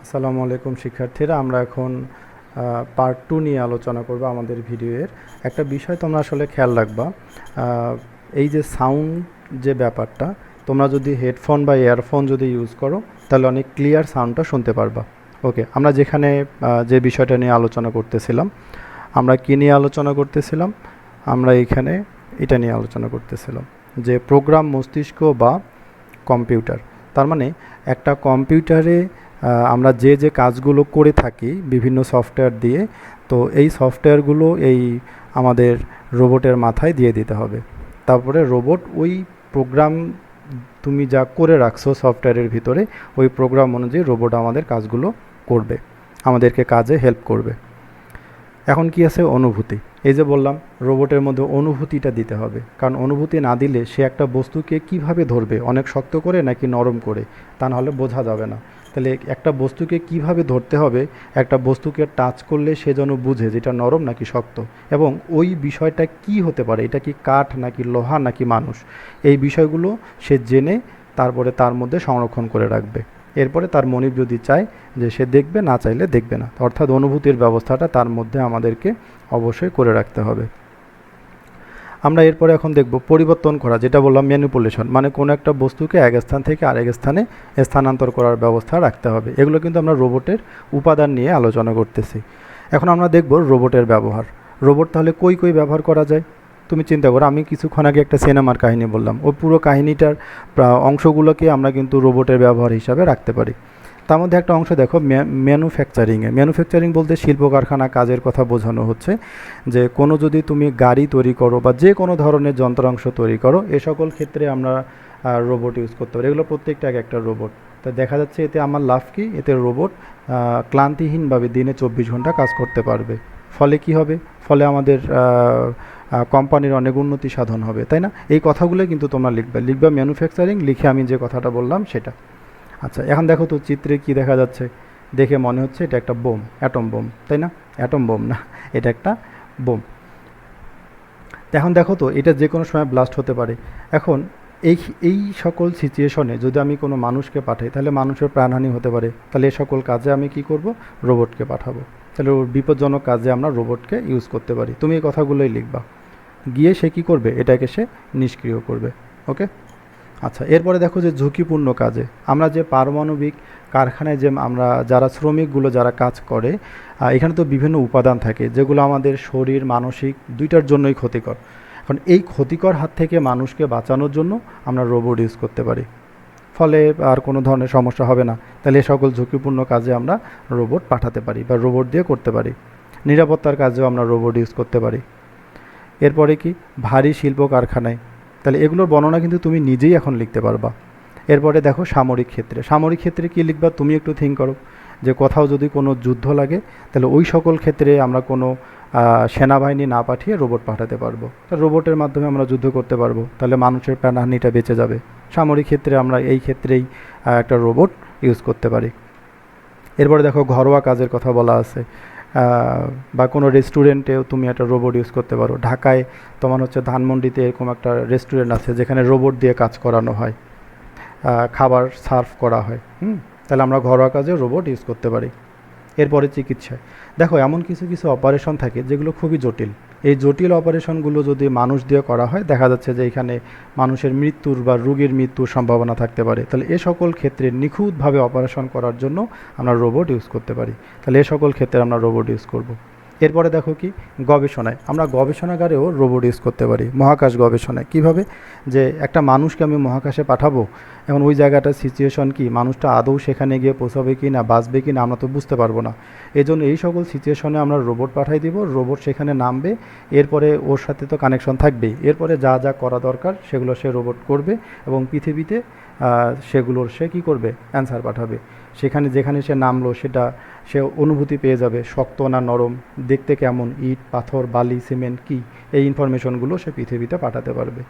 আসসালামু আলাইকুম শিক্ষার্থীরা, আমরা এখন পার্ট 2 নিয়ে আলোচনা করব আমাদের ভিডিওর। একটা বিষয় তোমরা আসলে খেয়াল রাখবা, এই যে সাউন্ড যে ব্যাপারটা, তোমরা যদি হেডফোন বা ইয়ারফোন যদি ইউজ করো তাহলে অনেক ক্লিয়ার সাউন্ডটা শুনতে পারবা। ওকে, আমরা যেখানে যে বিষয়টা নিয়ে আলোচনা করতেছিলাম, আমরা কী নিয়ে আলোচনা করতেছিলাম? আমরা এইখানে এটা নিয়ে আলোচনা করতেছিলাম যে প্রোগ্রাম মস্তিষ্ক বা কম্পিউটার। তার মানে একটা কম্পিউটারে আমরা যে যে কাজগুলো করে থাকি বিভিন্ন সফটওয়্যার দিয়ে, তো এই সফটওয়্যারগুলো এই আমাদের রোবটের মাথায় দিয়ে দিতে হবে। তারপরে রোবট ওই প্রোগ্রাম তুমি যা করে রাখছো সফটওয়্যারের ভিতরে, ওই প্রোগ্রাম অনুযায়ী রোবট আমাদের কাজগুলো করবে, আমাদেরকে কাজে হেল্প করবে। এখন কি আছে? অনুভূতি। এই যে বললাম, রোবটের মধ্যে অনুভূতিটা দিতে হবে, কারণ অনুভূতি না দিলে সে একটা বস্তুকে কিভাবে ধরবে, অনেক শক্ত করে নাকি নরম করে, তা নাহলে বোঝা যাবে না। তাহলে একটা বস্তুকে কিভাবে ধরতে হবে, একটা বস্তুকে টাচ করলে সে যেন বুঝে যেটা নরম নাকি শক্ত, এবং ওই বিষয়টা কি হতে পারে, এটা কি কাঠ নাকি লোহা নাকি মানুষ, এই বিষয়গুলো সে জেনে তারপরে তার মধ্যে সংরক্ষণ করে রাখবে। এরপরে তার মনিব যদি চায় যে সে দেখবে, না চাইলে দেখবে না। অর্থাৎ অনুভূতির ব্যবস্থাটা তার মধ্যে আমাদেরকে অবশ্যই করে রাখতে হবে। আমরা এরপরে এখন দেখব পরিবর্তন করা, যেটা বললাম ম্যানিপুলেশন, মানে কোনো একটা বস্তুকে এক স্থান থেকে আরেক স্থানে স্থানান্তর করার ব্যবস্থা রাখতে হবে। এগুলো কিন্তু আমরা রোবটের উপাদান নিয়ে আলোচনা করতেছি। এখন আমরা দেখব রোবটের ব্যবহার। রোবট তাহলে কই কই ব্যবহার করা যায়? তুমি চিন্তা করো, আমি কিছুক্ষণ আগে একটা সিনেমার কাহিনী বললাম, ওই পুরো কাহিনীটার অংশগুলোকে আমরা কিন্তু রোবটের ব্যবহার হিসাবে রাখতে পারি। তার মধ্যে একটা অংশ দেখো, ম্যানুফ্যাকচারিংয়ে। ম্যানুফ্যাকচারিং বলতে শিল্প কারখানা কাজের কথা বোঝানো হচ্ছে, যে কোনো যদি তুমি গাড়ি তৈরি করো বা যে কোনো ধরনের যন্ত্রাংশ তৈরি করো, এ সকল ক্ষেত্রে আমরা রোবট ইউজ করতে পারি। এগুলো প্রত্যেকটা এক একটা রোবট। তা দেখা যাচ্ছে এতে আমার লাভ কি? এতে রোবট ক্লান্তিহীনভাবে দিনে 24 ঘন্টা কাজ করতে পারবে। ফলে কি হবে? ফলে আমাদের কোম্পানির অনেক উন্নতি সাধন হবে, তাই না? এই কথাগুলো কিন্তু তোমরা লিখবা ম্যানুফ্যাকচারিং লিখে আমি যে কথাটা বললাম সেটা। আচ্ছা, এখন দেখো তো চিত্রে কি দেখা যাচ্ছে? দেখে মনে হচ্ছে এটা একটা বোম, অ্যাটম বোম, তাই না? অ্যাটম বোম না, এটা একটা বোম। এখন দেখো তো, এটা যে কোনো সময় ব্লাস্ট হতে পারে। এখন এই এই সকল সিচুয়েশনে যদি আমি কোনো মানুষকে পাঠাই, তাহলে মানুষের প্রাণহানি হতে পারে। তাহলে এই সকল কাজে আমি কি করব? রোবটকে পাঠাবো। তাহলে ওর বিপজ্জনক কাজে আমরা রোবটকে ইউজ করতে পারি। তুমি এই কথাগুলোই লিখবা, গিয়ে সে কী করবে? এটাকে সে নিষ্ক্রিয় করবে। ওকে। আচ্ছা, এরপরে দেখো যে ঝুঁকিপূর্ণ কাজে, আমরা যে পারমাণবিক কারখানায় যে আমরা যারা শ্রমিকগুলো যারা কাজ করে, এখানে তো বিভিন্ন উপাদান থাকে যেগুলো আমাদের শরীর মানসিক দুইটার জন্যই ক্ষতিকর। এখন এই ক্ষতিকর হাত থেকে মানুষকে বাঁচানোর জন্য আমরা রোবট ইউজ করতে পারি, ফলে আর কোনো ধরনের সমস্যা হবে না। তাহলে এই সকল ঝুঁকিপূর্ণ কাজে আমরা রোবট পাঠাতে পারি বা রোবট দিয়ে করতে পারি। নিরাপত্তার কাজেও আমরা রোবট ইউজ করতে পারি। এরপরে কি? ভারী শিল্প কারখানায়, তাহলে এগুলোর বর্ণনা কিন্তু তুমি নিজেই এখন লিখতে পারবা। এরপরে দেখো সামরিক ক্ষেত্রে। সামরিক ক্ষেত্রে কী লিখবা? তুমি একটু থিঙ্ক করো, যে কোথাও যদি কোনো যুদ্ধ লাগে, তাহলে ওই সকল ক্ষেত্রে আমরা কোনো সেনাবাহিনী না পাঠিয়ে রোবট পাঠাতে পারবো। তাহলে রোবটের মাধ্যমে আমরা যুদ্ধ করতে পারবো, তাহলে মানুষের প্রাণহানিটা বেঁচে যাবে। সামরিক ক্ষেত্রে আমরা এই ক্ষেত্রেই একটা রোবট ইউজ করতে পারি। এরপরে দেখো ঘরোয়া কাজের কথা বলা আছে, বা কোনো রেস্টুরেন্টেও তুমি একটা রোবট ইউজ করতে পারো। ঢাকায় তোমার হচ্ছে ধানমন্ডিতে এরকম একটা রেস্টুরেন্ট আছে যেখানে রোবট দিয়ে কাজ করানো হয়, খাবার সার্ভ করা হয়। তাহলে আমরা ঘরোয়া কাজে রোবট ইউজ করতে পারি। এরপরে চিকিৎসায় দেখো, এমন কিছু কিছু অপারেশন থাকে যেগুলো খুবই জটিল। এই জটিল অপারেশনগুলো যদি মানুষ দিয়ে করা হয়, দেখা যাচ্ছে যে এখানে মানুষের মৃত্যুর বা রোগীর মৃত্যুর সম্ভাবনা থাকতে পারে। তাহলে এ সকল ক্ষেত্রে নিখুঁতভাবে অপারেশন করার জন্য আমরা রোবট ইউজ করতে পারি। তাহলে এ সকল ক্ষেত্রে আমরা রোবট ইউজ করব। এরপরে দেখো কি? গবেষণায়, আমরা গবেষণাগারেও রোবট ইউজ করতে পারি। মহাকাশ গবেষণায় কিভাবে? যে একটা মানুষকে আমি মহাকাশে পাঠাবো, এখন ওই জায়গাটার সিচুয়েশন কি, মানুষটা আদৌ সেখানে গিয়ে পৌঁছাবে কি না, বাঁচবে কি না, আমরা তো বুঝতে পারবো না। এই জন্য এই সকল সিচুয়েশনে আমরা রোবট পাঠাই দিব, রোবট সেখানে নামবে, এরপরে ওর সাথে তো কানেকশন থাকবেই, এরপরে যা যা করা দরকার সেগুলো সে রোবট করবে, এবং পৃথিবীতে সেগুলোর সে কী করবে? অ্যান্সার পাঠাবে। সেখানে যেখানে সে নামলো সেটা সে অনুভূতি পেয়ে যাবে, শক্ত না নরম, দেখতে কেমন, ইট পাথর বালি সিমেন্ট কি, এই ইনফরমেশনগুলো সে পৃথিবীতে পাঠাতে পারবে।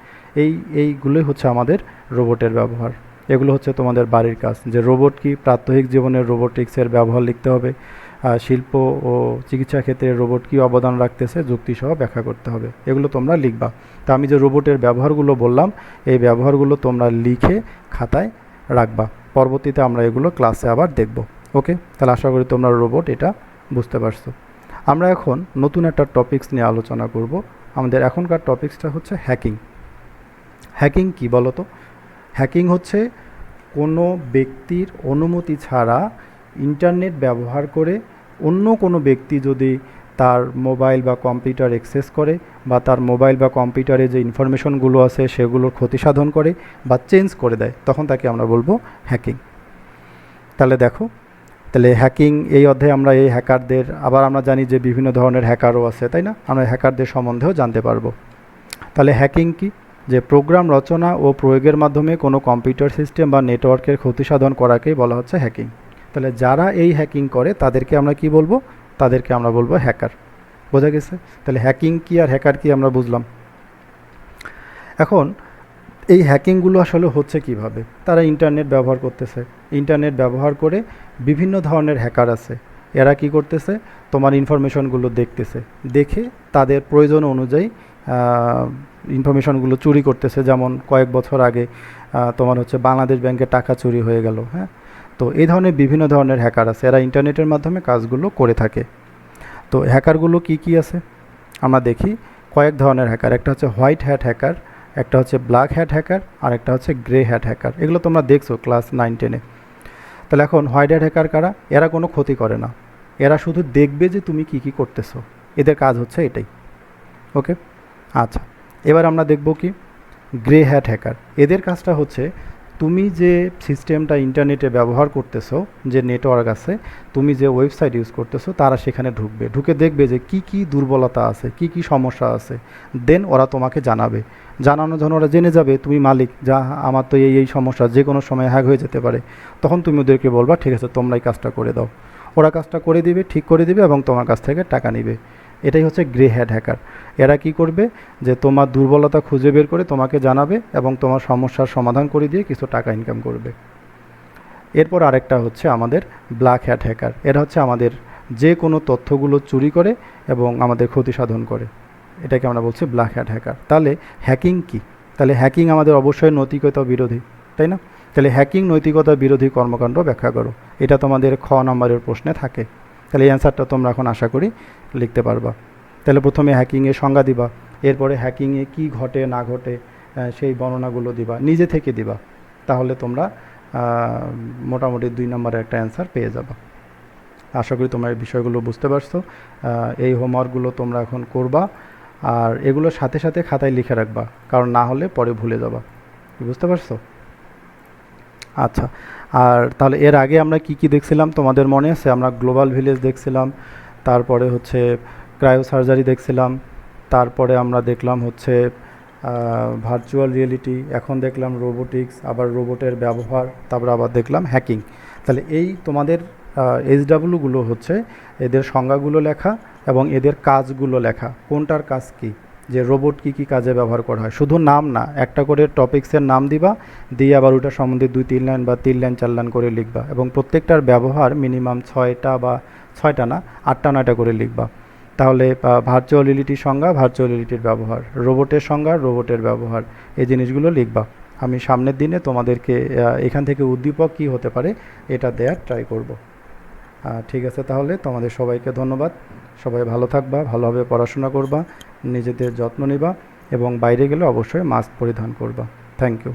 এইগুলোই হচ্ছে আমাদের রোবটের ব্যবহার। এগুলো হচ্ছে তোমাদের বাড়ির কাজ, যে রোবট কি প্রাত্যহিক জীবনে রোবোটিক্সের ব্যবহার লিখতে হবে। শিল্প ও চিকিৎসা ক্ষেত্রে রোবট কী অবদান রাখতেছে যুক্তিসহ ব্যাখ্যা করতে হবে। এগুলো তোমরা লিখবা। তা আমি যে রোবটের ব্যবহারগুলো বললাম, এই ব্যবহারগুলো তোমরা লিখে খাতায় রাখবা। পরবর্তীতে আমরা এগুলো ক্লাসে আবার দেখব। ওকে, তাহলে আশা করি তোমরা রোবট এটা বুঝতে পারছো। আমরা এখন নতুন একটা টপিকস নিয়ে আলোচনা করব। আমাদের এখনকার টপিকসটা হচ্ছে হ্যাকিং। হ্যাকিং কি বলো তো? হ্যাকিং হচ্ছে কোনো ব্যক্তির অনুমতি ছাড়া ইন্টারনেট ব্যবহার করে অন্য কোনো ব্যক্তি যদি তার মোবাইল বা কম্পিউটার অ্যাক্সেস করে বা তার মোবাইল বা কম্পিউটারে যে ইনফরমেশনগুলো আছে সেগুলোর ক্ষতি সাধন করে বা চেঞ্জ করে দেয়, তখন তাকে আমরা বলবো হ্যাকিং। তাহলে দেখো, তাহলে হ্যাকিং এই অধ্যায়ে আমরা এই হ্যাকারদের, আবার আমরা জানি যে বিভিন্ন ধরনের হ্যাকারও আছে, তাই না? আমরা হ্যাকারদের সম্বন্ধেও জানতে পারবো। তাহলে হ্যাকিং কি? যে প্রোগ্রাম রচনা ও প্রয়োগের মাধ্যমে কোনো কম্পিউটার সিস্টেম বা নেটওয়ার্কের ক্ষতি সাধন করাকেই বলা হচ্ছে হ্যাকিং। তাহলে যারা এই হ্যাকিং করে তাদেরকে আমরা কি বলবো? তাদেরকে আমরা বলবো হ্যাকার। বোঝা গেছে? তাহলে হ্যাকিং কি আর হ্যাকার কি আমরা বুঝলাম। এখন এই হ্যাকিংগুলো আসলে হচ্ছে কিভাবে? তারা ইন্টারনেট ব্যবহার করতেছে, ইন্টারনেট ব্যবহার করে বিভিন্ন ধরনের হ্যাকার আছে, এরা কি করতেছে? তোমার ইনফরমেশনগুলো দেখতেছে, দেখে তাদের প্রয়োজন অনুযায়ী ইনফরমেশনগুলো চুরি করতেছে। যেমন কয়েক বছর আগে তোমার হচ্ছে বাংলাদেশ ব্যাংকে টাকা চুরি হয়ে গেল, হ্যাঁ? তো এই ধরনের বিভিন্ন ধরনের হ্যাকার আছে, এরা ইন্টারনেটের মাধ্যমে কাজগুলো করে থাকে। তো হ্যাকারগুলো কি কি আছে আমরা দেখি। কয়েক ধরনের হ্যাকার, একটা হচ্ছে হোয়াইট হ্যাট হ্যাকার, একটা হচ্ছে ব্ল্যাক হ্যাট হ্যাকার, আর একটা হচ্ছে গ্রে হ্যাট হ্যাকার। এগুলো তোমরা দেখছো ক্লাস 9-10-এ। তাহলে এখন হোয়াইট হ্যাট হ্যাকার কারা? এরা কোনো ক্ষতি করে না, এরা শুধু দেখবে যে তুমি কি কি করতেছো, এদের কাজ হচ্ছে এটাই। ওকে, আচ্ছা, এবার আমরা দেখব কি গ্রে হ্যাট হ্যাকার। এদের কাজটা হচ্ছে তুমি যে সিস্টেমটা ইন্টারনেটে ব্যবহার করতেছো, যে নেটওয়ার্ক আছে, তুমি যে ওয়েবসাইট ইউজ করতেছো, তারা সেখানে ঢুকবে, ঢুকে দেখবে যে কি কি দুর্বলতা আছে, কি কি সমস্যা আছে, দেন ওরা তোমাকে জানাবে। জানানোর জন্য ওরা জেনে যাবে তুমি মালিক, যা আমার তো এই সমস্যা, যে কোনো সময় হ্যাক হয়ে যেতে পারে। তখন তুমি ওদেরকে বলবা ঠিক আছে তোমরা এই কাজটা করে দাও। ওরা কাজটা করে দিবে, ঠিক করে দিবে এবং তোমার কাছ থেকে টাকা নিবে। এটাই হচ্ছে গ্রে হ্যাট হ্যাকার। এরা কি করবে? যে তোমার দুর্বলতা খুঁজে বের করে তোমাকে জানাবে এবং তোমার সমস্যার সমাধান করে দিয়ে কিছু টাকা ইনকাম করবে। এরপর আরেকটা হচ্ছে আমাদের ব্ল্যাক হ্যাট হ্যাকার। এরা হচ্ছে আমাদের যে কোনো তথ্যগুলো চুরি করে এবং আমাদের ক্ষতি সাধন করে, এটাকে আমরা বলছি ব্ল্যাক হ্যাট হ্যাকার। তাহলে হ্যাকিং কি? তাহলে হ্যাকিং আমাদের অবশ্যই নৈতিকতা বিরোধী, তাই না? তাহলে হ্যাকিং নৈতিকতা বিরোধী কর্মকাণ্ড ব্যাখ্যা করো, এটা তোমাদের খ নম্বরের প্রশ্নে থাকে। তাহলে এই অ্যান্সারটা তোমরা এখন আশা করি লিখতে পারবা। তাহলে প্রথমে হ্যাকিংয়ের সংজ্ঞা দিবা, এরপরে হ্যাকিংয়ে কি ঘটে না ঘটে সেই বর্ণনাগুলো দিবা, নিজে থেকে দিবা। তাহলে তোমরা মোটামুটি 2 নম্বরের একটা অ্যান্সার পেয়ে যাবা। আশা করি তোমরা এই বিষয়গুলো বুঝতে পারছো। এই হোমওয়ার্কগুলো তোমরা এখন করবা, আর এগুলোর সাথে সাথে খাতায় লিখে রাখবা, কারণ না হলে পরে ভুলে যাবা। বুঝতে পারছো? আচ্ছা, আর তাহলে এর আগে আমরা কি কি দেখছিলাম তোমাদের মনে আছে? আমরা গ্লোবাল ভিলেজ দেখছিলাম, তারপরে হচ্ছে ক্রায়ো সার্জারি দেখছিলাম, তারপরে আমরা দেখলাম হচ্ছে ভার্চুয়াল রিয়েলিটি, এখন দেখলাম রোবোটিক্স, আবার রোবটের ব্যবহার, তারপর আবার দেখলাম হ্যাকিং। তাহলে এই তোমাদের এইচডাব্লিউগুলো হচ্ছে এদের সংজ্ঞাগুলো লেখা এবং এদের কাজগুলো লেখা, কোনটার কাজ কি, যে রোবট কি কি কাজে ব্যবহার করা হয়। শুধু নাম না, একটা করে টপিক্সের নাম দিবা, দিয়ে আবার ওটা সম্বন্ধে 2-3 লাইন বা 3 লাইন 4 লাইন করে লিখবা, এবং প্রত্যেকটার ব্যবহার মিনিমাম 6টা বা 6টা না 8টা 9টা করে লিখবা। তাহলে ভার্চুয়াল রিয়েলিটির সংজ্ঞা, ভার্চুয়াল রিয়েলিটির ব্যবহার, রোবটের সংজ্ঞা, রোবটের ব্যবহার, এই জিনিসগুলো লিখবা। আমি সামনের দিনে তোমাদেরকে এখান থেকে উদ্দীপক কী হতে পারে এটা দেওয়ার ট্রাই করব। ঠিক আছে, তাহলে তোমাদের সবাইকে ধন্যবাদ। সবাই ভালো থাকবা, ভালোভাবে পড়াশোনা করবা, নিজেদের যত্ন নিবা এবং বাইরে গেলে অবশ্যই মাস্ক পরিধান করবা। Thank you.